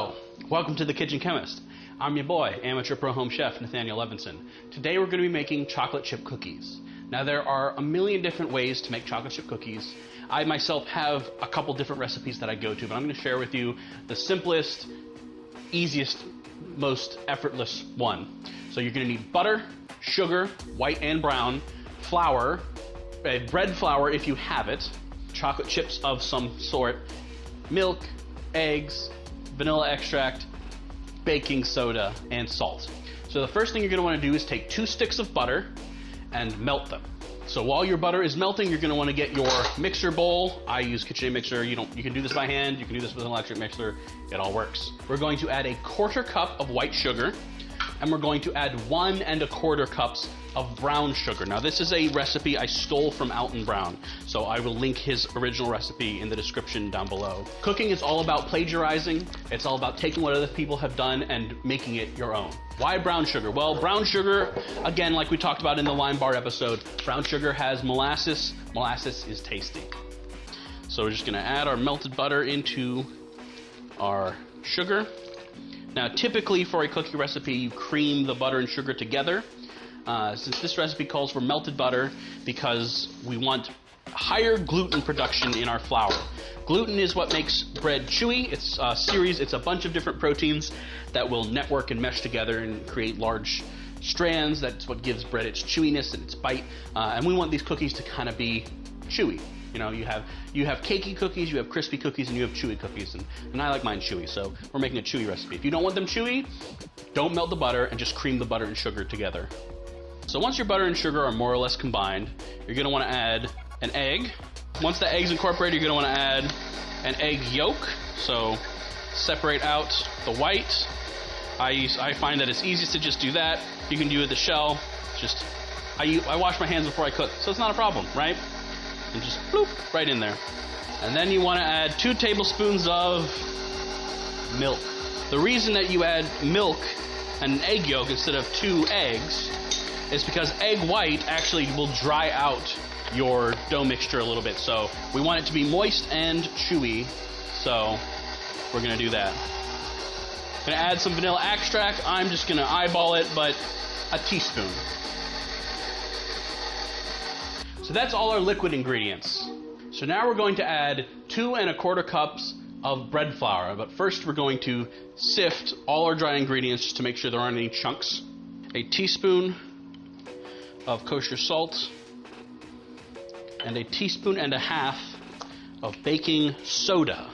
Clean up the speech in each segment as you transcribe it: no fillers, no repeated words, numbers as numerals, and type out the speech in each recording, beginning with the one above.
Hello, welcome to The Kitchen Chemist. I'm your boy, amateur pro home chef Nathaniel Levinson. Today we're going to be making chocolate chip cookies. Now there are a million different ways to make chocolate chip cookies. I myself have a couple different recipes that I go to, but I'm going to share with you the simplest, easiest, most effortless one. So you're going to need butter, sugar, white and brown, flour, bread flour if you have it, chocolate chips of some sort, milk, eggs, vanilla extract, baking soda, and salt. So the first thing you're going to want to do is take 2 sticks of butter and melt them. So while your butter is melting, you're going to want to get your mixer bowl. I use KitchenAid mixer. You can do this by hand. You can do this with an electric mixer. It all works. We're going to add a 1/4 cup of white sugar, and we're going to add 1 1/4 cups of brown sugar. Now this is a recipe I stole from Alton Brown, so I will link his original recipe in the description down below. Cooking is all about plagiarizing. It's all about taking what other people have done and making it your own. Why brown sugar? Well, brown sugar, again, like we talked about in the Lime Bar episode, brown sugar has molasses. Molasses is tasty. So we're just gonna add our melted butter into our sugar. Now typically for a cookie recipe, you cream the butter and sugar together. Since this recipe calls for melted butter because we want higher gluten production in our flour. Gluten is what makes bread chewy. It's a series, it's a bunch of different proteins that will network and mesh together and create large strands. That's what gives bread its chewiness and its bite. And we want these cookies to kind of be chewy. You know, you have cakey cookies, you have crispy cookies, and you have chewy cookies, and I like mine chewy, so we're making a chewy recipe. If you don't want them chewy, don't melt the butter and just cream the butter and sugar together. So once your butter and sugar are more or less combined, you're going to want to add an egg. Once the egg's incorporated, you're going to want to add an egg yolk. So separate out the white. I find that it's easiest to just do that. You can do it with the shell. Just I wash my hands before I cook, so it's not a problem, right? And just bloop right in there. And then you want to add 2 tablespoons of milk. The reason that you add milk and an egg yolk instead of 2 eggs is because egg white actually will dry out your dough mixture a little bit. So we want it to be moist and chewy, so we're gonna do that. Gonna add some vanilla extract. I'm just gonna eyeball it, but a teaspoon. So that's all our liquid ingredients. So now we're going to add 2 1/4 cups of bread flour, but first we're going to sift all our dry ingredients just to make sure there aren't any chunks. A teaspoon of kosher salt, and a 1.5 teaspoons of baking soda.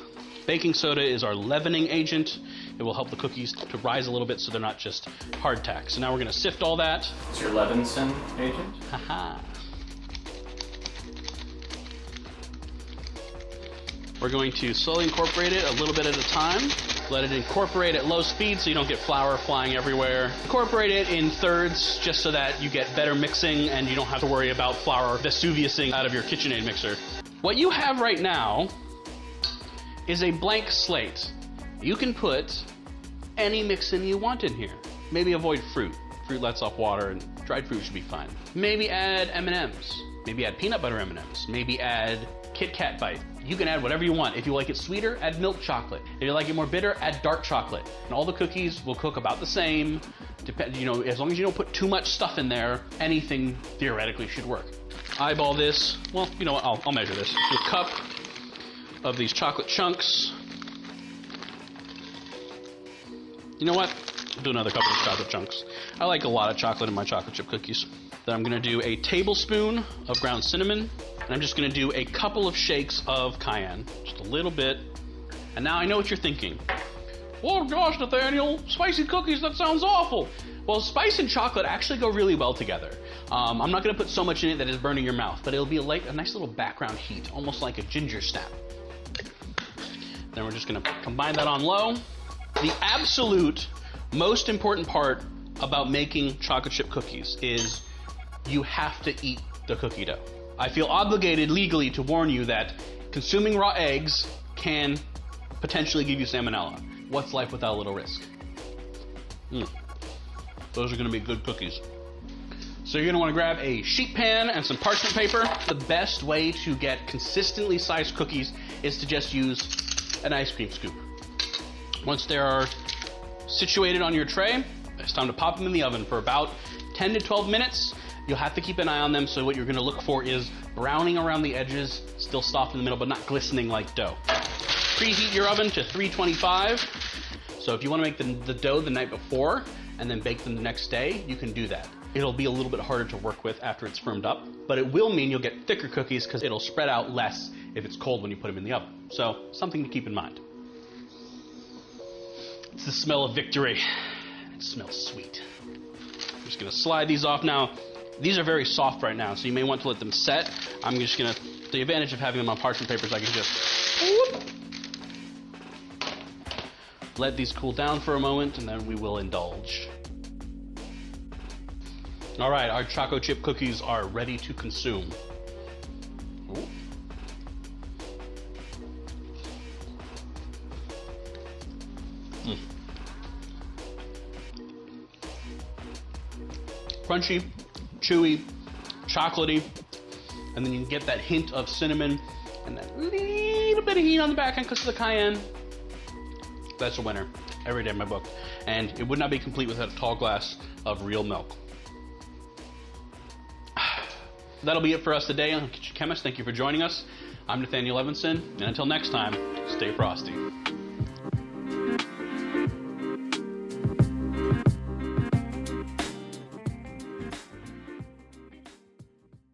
Baking soda is our leavening agent. It will help the cookies to rise a little bit so they're not just hardtack. So now we're going to sift all that. It's your Levinson agent? Haha. We're going to slowly incorporate it a little bit at a time. Let it incorporate at low speed so you don't get flour flying everywhere. Incorporate it in thirds just so that you get better mixing and you don't have to worry about flour Vesuviusing out of your KitchenAid mixer. What you have right now is a blank slate. You can put any mix-in you want in here. Maybe avoid fruit. Fruit lets off water and dried fruit should be fine. Maybe add M&Ms. Maybe add peanut butter M&Ms. Maybe add Kit Kat Bite. You can add whatever you want. If you like it sweeter, add milk chocolate. If you like it more bitter, add dark chocolate. And all the cookies will cook about the same. You know, as long as you don't put too much stuff in there, anything theoretically should work. Eyeball this. Well, you know what? I'll measure this. A cup of these chocolate chunks. You know what? I'll do another cup of these chocolate chunks. I like a lot of chocolate in my chocolate chip cookies. Then I'm going to do a tablespoon of ground cinnamon. And I'm just going to do a couple of shakes of cayenne, just a little bit. And now I know what you're thinking. Oh gosh, Nathaniel, spicy cookies, that sounds awful. Well, spice and chocolate actually go really well together. I'm not going to put so much in it that it's burning your mouth, but it'll be a nice little background heat, almost like a ginger snap. Then we're just going to combine that on low. The absolute most important part about making chocolate chip cookies is you have to eat the cookie dough. I feel obligated legally to warn you that consuming raw eggs can potentially give you salmonella. What's life without a little risk? Those are going to be good cookies. So you're going to want to grab a sheet pan and some parchment paper. The best way to get consistently sized cookies is to just use an ice cream scoop. Once they are situated on your tray, it's time to pop them in the oven for about 10 to 12 minutes. You'll have to keep an eye on them, so what you're gonna look for is browning around the edges, still soft in the middle, but not glistening like dough. Preheat your oven to 325. So if you wanna make the dough the night before and then bake them the next day, you can do that. It'll be a little bit harder to work with after it's firmed up, but it will mean you'll get thicker cookies because it'll spread out less if it's cold when you put them in the oven. So something to keep in mind. It's the smell of victory. It smells sweet. I'm just gonna slide these off now. These are very soft right now, so you may want to let them set. I'm just gonna, the advantage of having them on parchment paper is I can just whoop, let these cool down for a moment, and then we will indulge. All right, our choco chip cookies are ready to consume. Ooh. Crunchy, chewy, chocolatey, and then you can get that hint of cinnamon and that little bit of heat on the back end because of the cayenne. That's a winner every day in my book. And it would not be complete without a tall glass of real milk. That'll be it for us today on Kitchen Chemist. Thank you for joining us. I'm Nathaniel Levinson, and until next time, stay frosty.